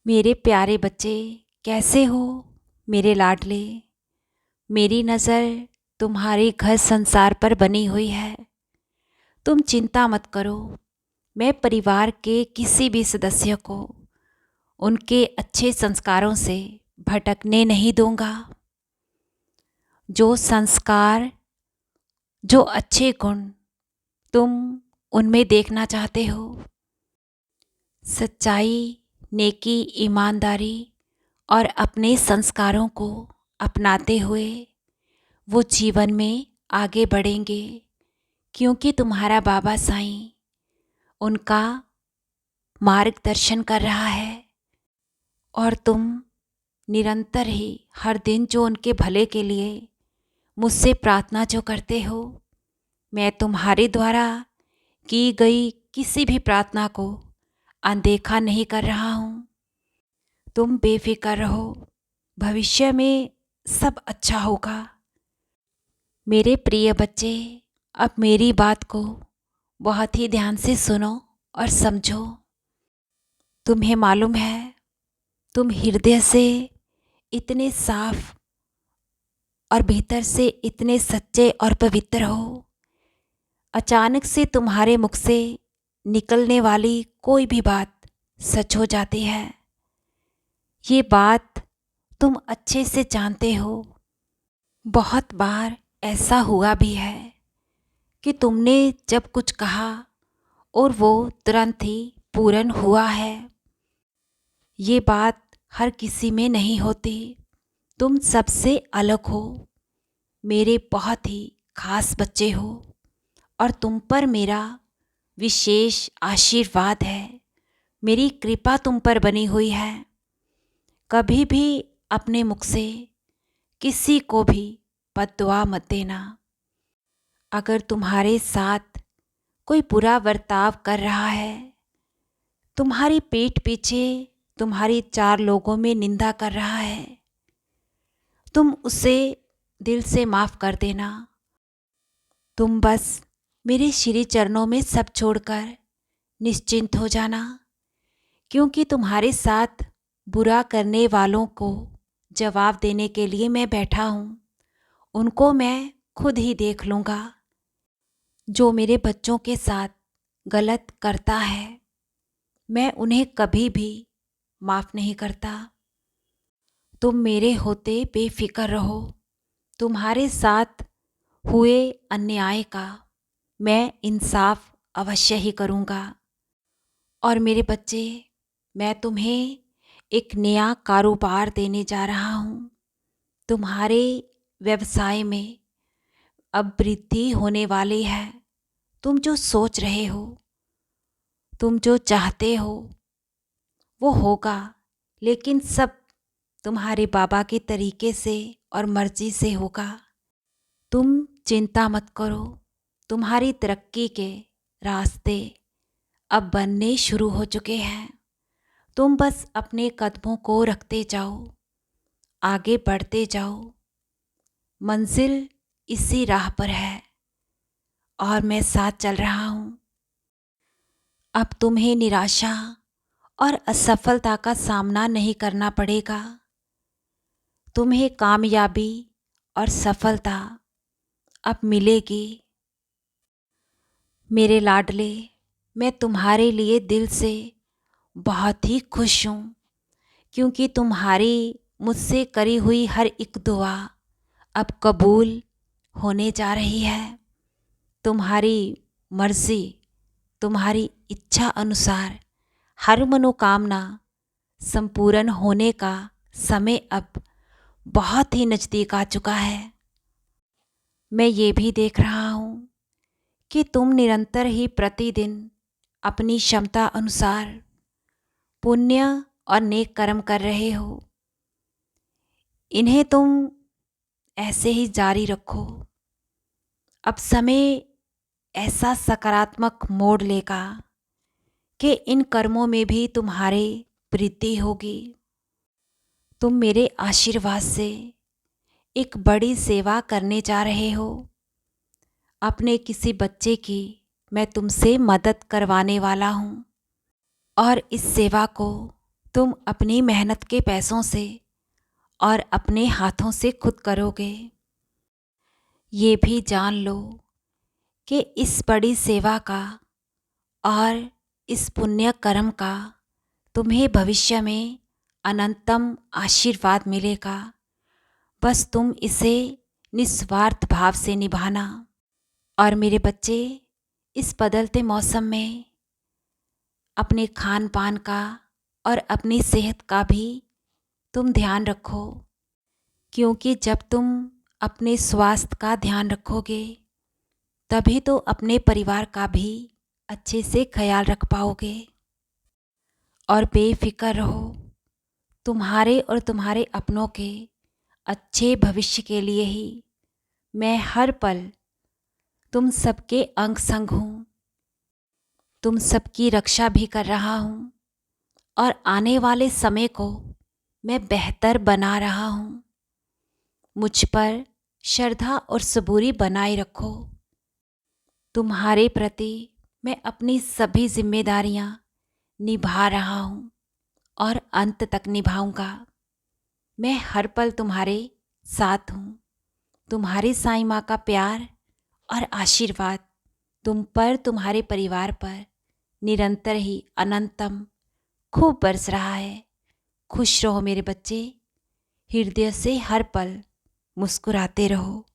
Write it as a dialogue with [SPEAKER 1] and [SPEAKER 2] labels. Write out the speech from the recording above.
[SPEAKER 1] मेरे प्यारे बच्चे, कैसे हो मेरे लाडले। मेरी नज़र तुम्हारे घर संसार पर बनी हुई है। तुम चिंता मत करो। मैं परिवार के किसी भी सदस्य को उनके अच्छे संस्कारों से भटकने नहीं दूंगा। जो संस्कार, जो अच्छे गुण तुम उनमें देखना चाहते हो, सच्चाई, नेकी, ईमानदारी और अपने संस्कारों को अपनाते हुए वो जीवन में आगे बढ़ेंगे, क्योंकि तुम्हारा बाबा साईं उनका मार्गदर्शन कर रहा है। और तुम निरंतर ही हर दिन जो उनके भले के लिए मुझसे प्रार्थना जो करते हो, मैं तुम्हारे द्वारा की गई किसी भी प्रार्थना को अनदेखा नहीं कर रहा हूँ। तुम बेफिक्र रहो, भविष्य में सब अच्छा होगा। मेरे प्रिय बच्चे, अब मेरी बात को बहुत ही ध्यान से सुनो और समझो। तुम्हें मालूम है, तुम हृदय से इतने साफ और भीतर से इतने सच्चे और पवित्र हो। अचानक से तुम्हारे मुख से निकलने वाली कोई भी बात सच हो जाती है। ये बात तुम अच्छे से जानते हो। बहुत बार ऐसा हुआ भी है कि तुमने जब कुछ कहा और वो तुरंत ही पूर्ण हुआ है। ये बात हर किसी में नहीं होती। तुम सबसे अलग हो, मेरे बहुत ही खास बच्चे हो और तुम पर मेरा विशेष आशीर्वाद है। मेरी कृपा तुम पर बनी हुई है। कभी भी अपने मुख से किसी को भी बद्दुआ मत देना। अगर तुम्हारे साथ कोई बुरा बर्ताव कर रहा है, तुम्हारी पीठ पीछे तुम्हारी 4 लोगों में निंदा कर रहा है, तुम उसे दिल से माफ़ कर देना। तुम बस मेरे श्री चरणों में सब छोड़कर निश्चिंत हो जाना, क्योंकि तुम्हारे साथ बुरा करने वालों को जवाब देने के लिए मैं बैठा हूँ। उनको मैं खुद ही देख लूँगा। जो मेरे बच्चों के साथ गलत करता है, मैं उन्हें कभी भी माफ़ नहीं करता। तुम मेरे होते बेफिक्र रहो। तुम्हारे साथ हुए अन्याय का मैं इंसाफ अवश्य ही करूँगा। और मेरे बच्चे, मैं तुम्हें एक नया कारोबार देने जा रहा हूँ। तुम्हारे व्यवसाय में अब वृद्धि होने वाली है। तुम जो सोच रहे हो, तुम जो चाहते हो, वो होगा, लेकिन सब तुम्हारे बाबा के तरीके से और मर्जी से होगा। तुम चिंता मत करो। तुम्हारी तरक्की के रास्ते अब बनने शुरू हो चुके हैं। तुम बस अपने कदमों को रखते जाओ, आगे बढ़ते जाओ। मंजिल इसी राह पर है और मैं साथ चल रहा हूँ। अब तुम्हें निराशा और असफलता का सामना नहीं करना पड़ेगा। तुम्हें कामयाबी और सफलता अब मिलेगी। मेरे लाडले, मैं तुम्हारे लिए दिल से बहुत ही खुश हूँ, क्योंकि तुम्हारी मुझसे करी हुई हर एक दुआ अब कबूल होने जा रही है। तुम्हारी मर्ज़ी, तुम्हारी इच्छा अनुसार हर मनोकामना संपूर्ण होने का समय अब बहुत ही नज़दीक आ चुका है। मैं ये भी देख रहा हूँ कि तुम निरंतर ही प्रतिदिन अपनी क्षमता अनुसार पुण्य और नेक कर्म कर रहे हो। इन्हें तुम ऐसे ही जारी रखो। अब समय ऐसा सकारात्मक मोड़ लेगा कि इन कर्मों में भी तुम्हारे वृद्धि होगी। तुम मेरे आशीर्वाद से एक बड़ी सेवा करने जा रहे हो। अपने किसी बच्चे की मैं तुमसे मदद करवाने वाला हूँ और इस सेवा को तुम अपनी मेहनत के पैसों से और अपने हाथों से खुद करोगे। ये भी जान लो कि इस बड़ी सेवा का और इस पुण्य कर्म का तुम्हें भविष्य में अनंतम आशीर्वाद मिलेगा। बस तुम इसे निस्वार्थ भाव से निभाना। और मेरे बच्चे, इस बदलते मौसम में अपने खान पान का और अपनी सेहत का भी तुम ध्यान रखो, क्योंकि जब तुम अपने स्वास्थ्य का ध्यान रखोगे तभी तो अपने परिवार का भी अच्छे से ख्याल रख पाओगे। और बेफिक्र रहो, तुम्हारे और तुम्हारे अपनों के अच्छे भविष्य के लिए ही मैं हर पल तुम सबके अंग संग हूँ। तुम सबकी रक्षा भी कर रहा हूँ और आने वाले समय को मैं बेहतर बना रहा हूँ। मुझ पर श्रद्धा और सबूरी बनाए रखो। तुम्हारे प्रति मैं अपनी सभी जिम्मेदारियाँ निभा रहा हूँ और अंत तक निभाऊंगा। मैं हर पल तुम्हारे साथ हूँ। तुम्हारी साईं माँ का प्यार और आशीर्वाद तुम पर, तुम्हारे परिवार पर निरंतर ही अनंतम खूब बरस रहा है। खुश रहो मेरे बच्चे, हृदय से हर पल मुस्कुराते रहो।